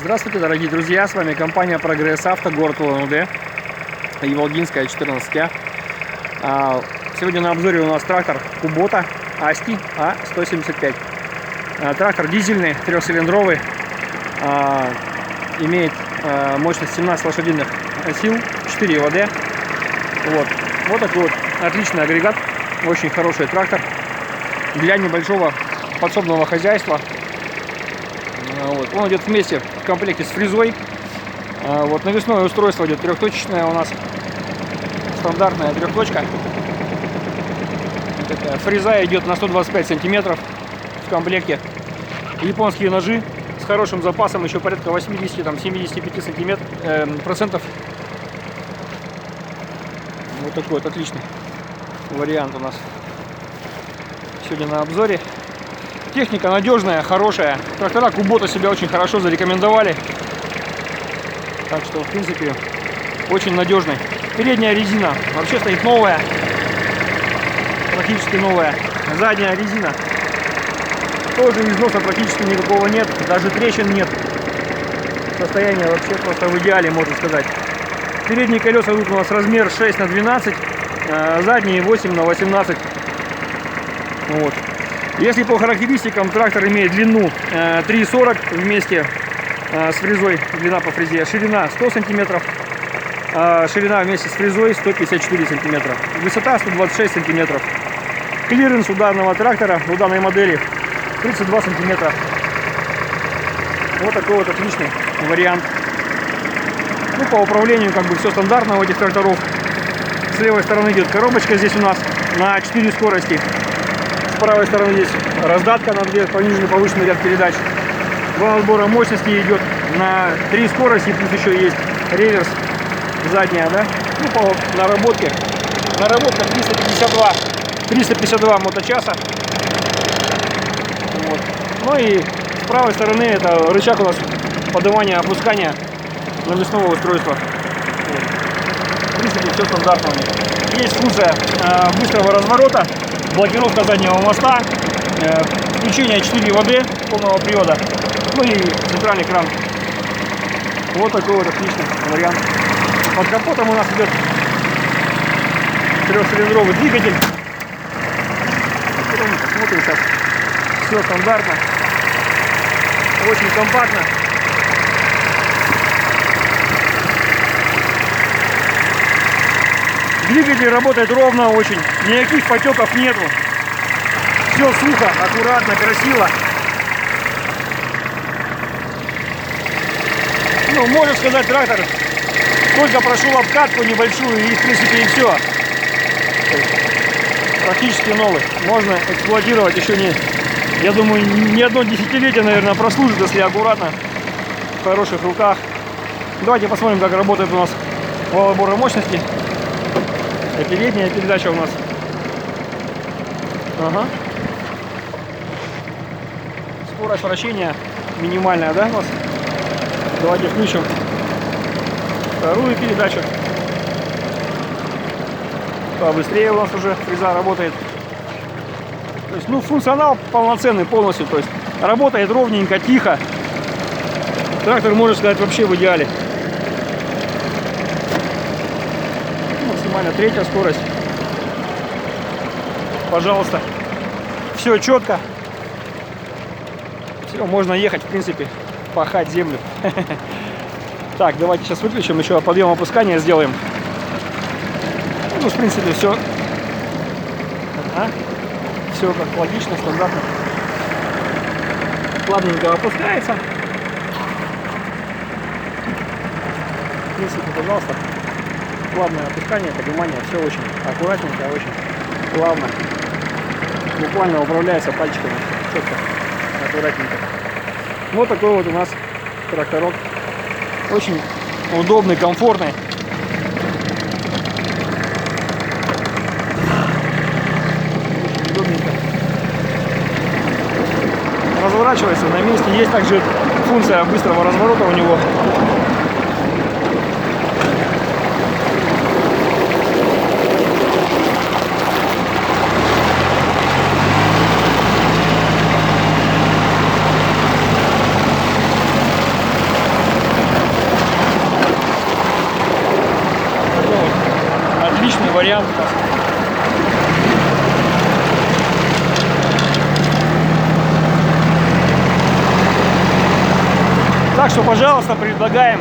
Здравствуйте, дорогие друзья, с вами компания Прогресс Авто, город Улан-Удэ, Еволгинская, 14А. Сегодня на обзоре у нас трактор Kubota ASTI A175. Трактор дизельный, трехцилиндровый, имеет мощность 17 лошадиных сил, 4 ВД. Вот такой вот отличный агрегат, очень хороший трактор для небольшого подсобного хозяйства. Он идет вместе в комплекте с фрезой. Навесное устройство идет трехточечное у нас, стандартная трехточка. Фреза идет на 125 сантиметров в комплекте. Японские ножи с хорошим запасом, еще порядка 80-75 процентов. Вот такой вот отличный вариант у нас сегодня на обзоре. Техника надежная, хорошая. Трактора Kubota себя очень хорошо зарекомендовали. Так что, в принципе, очень надежный. Передняя резина вообще стоит новая. Практически новая. Задняя резина тоже износа практически никакого нет. Даже трещин нет. Состояние вообще просто в идеале, можно сказать. Передние колеса идут у нас размер 6х12. Задние 8х18. Вот. Если по характеристикам, трактор имеет длину 3,40 вместе с фрезой, длина по фрезе, ширина 100 сантиметров, ширина вместе с фрезой 154 сантиметра, высота 126 сантиметров. Клиренс у данного трактора, у данной модели 32 сантиметра. Вот такой вот отличный вариант. По управлению все стандартно у этих тракторов. С левой стороны идет коробочка здесь у нас на 4 скорости. С правой стороны здесь раздатка на 2 пониженный повышенный ряд передач. Два отбора мощности идет на 3 скорости, плюс еще есть реверс задняя, да? По наработке. Наработка 352 моточаса. И с правой стороны это рычаг у нас поднимания и опускания навесного устройства. В принципе, все стандартно у них. Есть функция быстрого разворота, блокировка заднего моста, включение 4 ВД полного привода, и центральный кран. Вот такой вот отличный вариант. Под капотом у нас идет трехцилиндровый двигатель. Посмотрим сейчас. Все стандартно. Очень компактно. Двигатель работает ровно очень. Никаких потеков нету. Все сухо, аккуратно, красиво. Можно сказать, трактор только прошел обкатку небольшую и в принципе и все. Практически новый. Можно эксплуатировать еще я думаю, не одно десятилетие, наверное, прослужит, если аккуратно, в хороших руках. Давайте посмотрим, как работает у нас вал отбора мощности. Передняя передача у нас. Скорость вращения минимальная, да, у нас? Давайте включим вторую передачу. Побыстрее у нас уже фреза работает. То есть, функционал полноценный полностью. То есть, работает ровненько, тихо. Трактор, можно сказать, вообще в идеале. Максимально 3-я скорость. Пожалуйста. Все четко. Все, можно ехать, в принципе, пахать землю. Так, давайте сейчас выключим, еще подъем опускания сделаем. В принципе, все. Все как логично, стандартно. Плавненько опускается. В принципе, пожалуйста. Плавное опускание, поднимание, все очень аккуратненько, очень плавно. Буквально управляется пальчиками, четко, аккуратненько. Вот такой вот у нас тракторок. Очень удобный, комфортный. Очень удобненько. Разворачивается на месте. Есть также функция быстрого разворота у него. полный вариант. Так что, пожалуйста, предлагаем.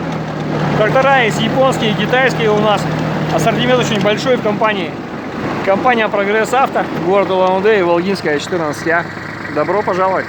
Трактора есть японские, китайские у нас. Ассортимент очень большой в компании. Компания Прогресс Авто, город Улан-Удэ, Волгинская, 14А. Добро пожаловать!